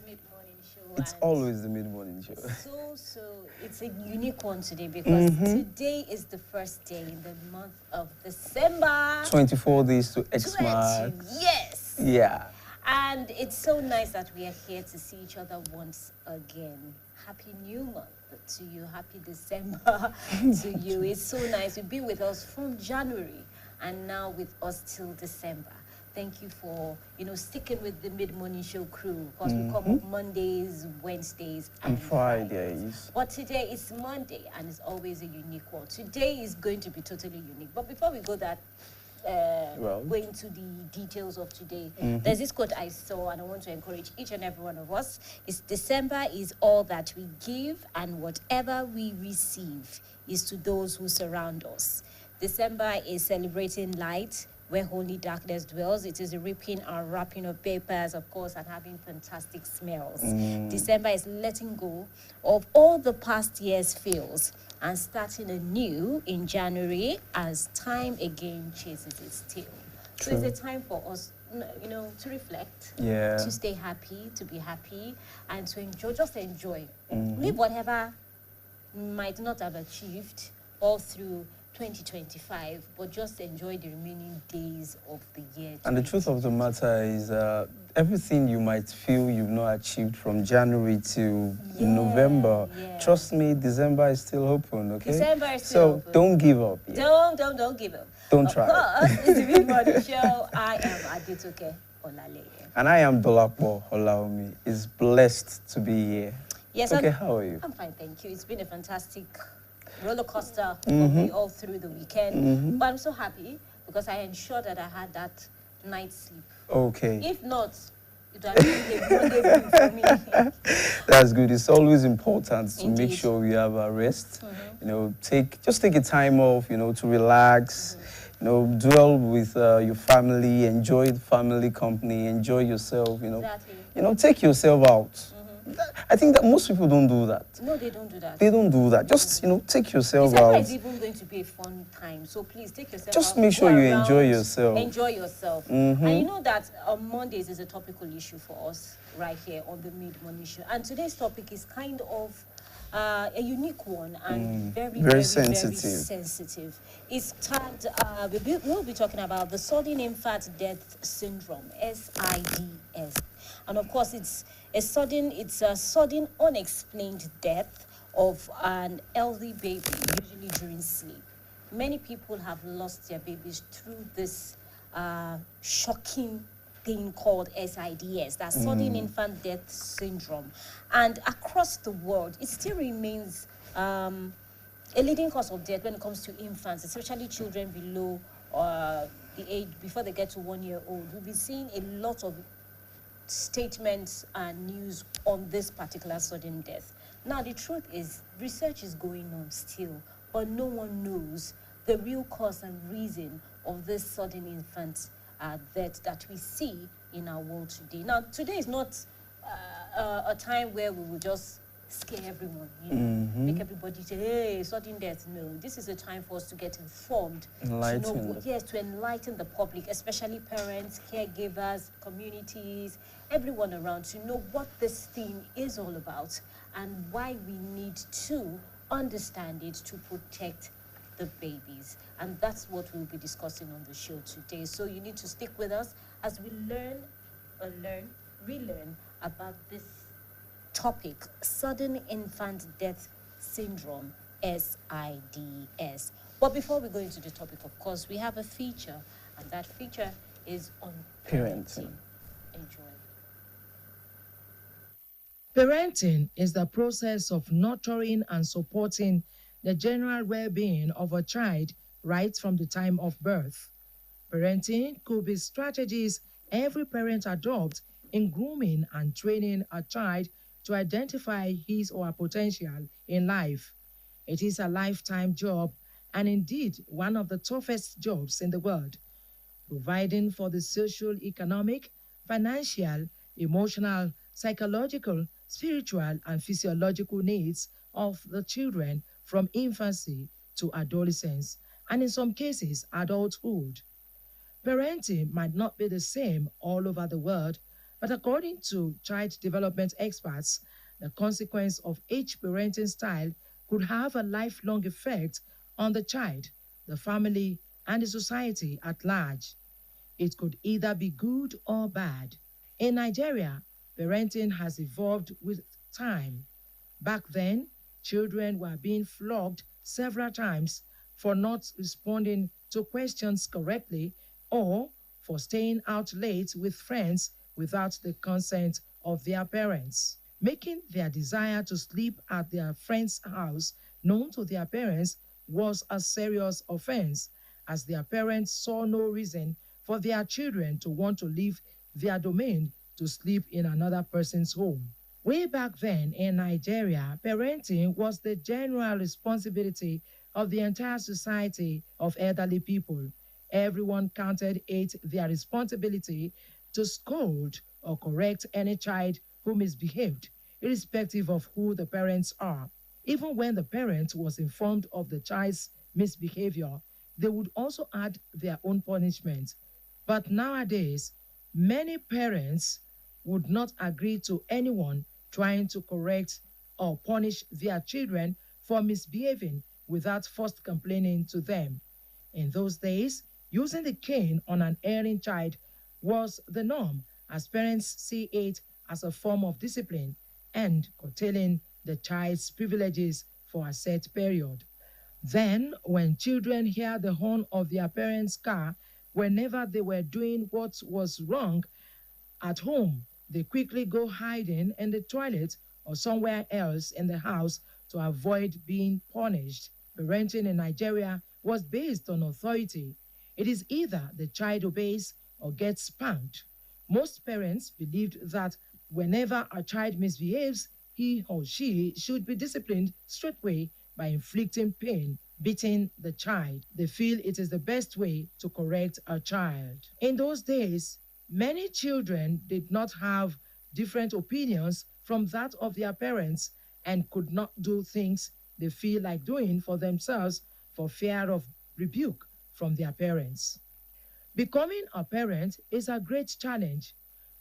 mid-morning show, It's and always the mid-morning show. it's a unique one today because today is the first day in the month of December. 24 days to 20, Xmas. yes. Yeah. And it's so nice that we are here to see each other once again. Happy New Month to you. Happy December to you. It's so nice to be with us from January and now with us till December. Thank you for, sticking with the mid-morning show crew because we come up Mondays, Wednesdays, and Fridays. But today is Monday and it's always a unique one. Today is going to be totally unique. But before we go go into the details of today, there's this quote I saw and I want to encourage each and every one of us. It's December is all that we give and whatever we receive is to those who surround us. December is celebrating light where only darkness dwells. It is ripping and wrapping of papers, of course, and having fantastic smells. December is letting go of all the past year's fails and starting anew in January as time again chases its tail. So it's a time for us, to reflect, to stay happy, to be happy, and to enjoy, just enjoy. Live whatever might not have achieved all through 2025, but just enjoy the remaining days of the year. And the truth of the matter is everything you might feel you've not achieved from January to November, trust me, December is still open, okay? December is still open. Don't give up yet. Don't give up. Don't try. Of course, it's the mid-morning show. I am Adetoke Olale. And I am Dolapo Olaomi. It's blessed to be here. Yes, okay, how are you? I'm fine, thank you. It's been a fantastic roller coaster for me all through the weekend. But I'm so happy because I ensured that I had that night's sleep. Okay. If not, it would have been a Monday blue for me. That's good. It's always important to Indeed. make sure we have a rest. Just take a time off, to relax. Dwell with your family, enjoy the family company, enjoy yourself, Exactly. Take yourself out. I think that most people don't do that. No, they don't do that. They don't do that. Just, take yourself December out. is even going to be a fun time, so please take yourself out. Just make sure you enjoy yourself. Enjoy yourself. And you know that Mondays is a topical issue for us right here on the Mid-Morning Show. And today's topic is kind of a unique one and very sensitive. It's tagged, we'll be talking about the sudden infant death syndrome, SIDS. And of course, it's a sudden unexplained death of an healthy baby, usually during sleep. Many people have lost their babies through this shocking thing called SIDS, that sudden infant death syndrome. And across the world, it still remains a leading cause of death when it comes to infants, especially children below the age, before they get to 1 year old. We'll be seeing a lot of statements and news on this particular sudden death. Now, the truth is, research is going on still, but no one knows the real cause and reason of this sudden infant death that we see in our world today. Now, today is not a time where we will just scare everyone, make everybody say, hey, sudden death. No, this is a time for us to get informed, to enlighten the public, especially parents, caregivers, communities, everyone around, to know what this thing is all about and why we need to understand it to protect the babies. And that's what we'll be discussing on the show today. So you need to stick with us as we relearn about this topic, sudden infant death syndrome, SIDS. But before we go into the topic, of course, we have a feature, and that feature is on parenting. Enjoy. Parenting is the process of nurturing and supporting the general well-being of a child right from the time of birth. Parenting could be strategies every parent adopts in grooming and training a child to identify his or her potential in life. It is a lifetime job and indeed one of the toughest jobs in the world, providing for the social, economic, financial, emotional, psychological, spiritual, and physiological needs of the children from infancy to adolescence, and in some cases, adulthood. Parenting might not be the same all over the world, But according to child development experts, the consequence of each parenting style could have a lifelong effect on the child, the family, and the society at large. It could either be good or bad. In Nigeria, parenting has evolved with time. Back then, children were being flogged several times for not responding to questions correctly or for staying out late with friends without the consent of their parents, making their desire to sleep at their friend's house known to their parents was a serious offense, as their parents saw no reason for their children to want to leave their domain to sleep in another person's home. Way back then in Nigeria, parenting was the general responsibility of the entire society of elderly people. Everyone counted it their responsibility to scold or correct any child who misbehaved, irrespective of who the parents are. Even when the parent was informed of the child's misbehavior, they would also add their own punishment. But nowadays, many parents would not agree to anyone trying to correct or punish their children for misbehaving without first complaining to them. In those days, using the cane on an erring child was the norm, as parents see it as a form of discipline and curtailing the child's privileges for a set period. Then, when children hear the horn of their parents' car whenever they were doing what was wrong at home, they quickly go hiding in the toilet or somewhere else in the house to avoid being punished. Parenting in Nigeria was based on authority. It is either the child obeys or gets spanked. Most parents believed that whenever a child misbehaves, he or she should be disciplined straightway by inflicting pain, beating the child. They feel it is the best way to correct a child. In those days, many children did not have different opinions from that of their parents and could not do things they feel like doing for themselves for fear of rebuke from their parents. Becoming a parent is a great challenge.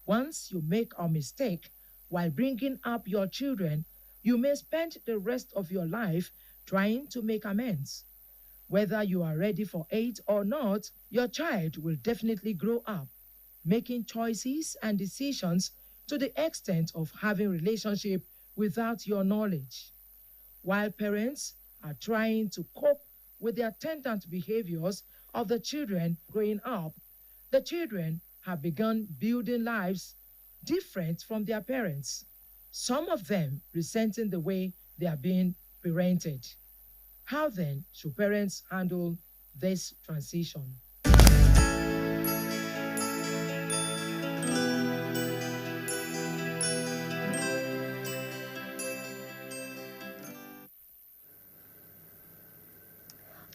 Once you make a mistake while bringing up your children, you may spend the rest of your life trying to make amends. Whether you are ready for it or not, your child will definitely grow up, making choices and decisions to the extent of having relationship without your knowledge. While parents are trying to cope with the attendant behaviors of the children growing up, the children have begun building lives different from their parents, some of them resenting the way they are being parented. How then should parents handle this transition?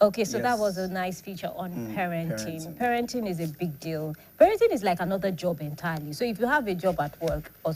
Okay, so that was a Yes. nice feature on parenting. Parenting. Parenting is a big deal. Parenting is like another job entirely. So if you have a job at work or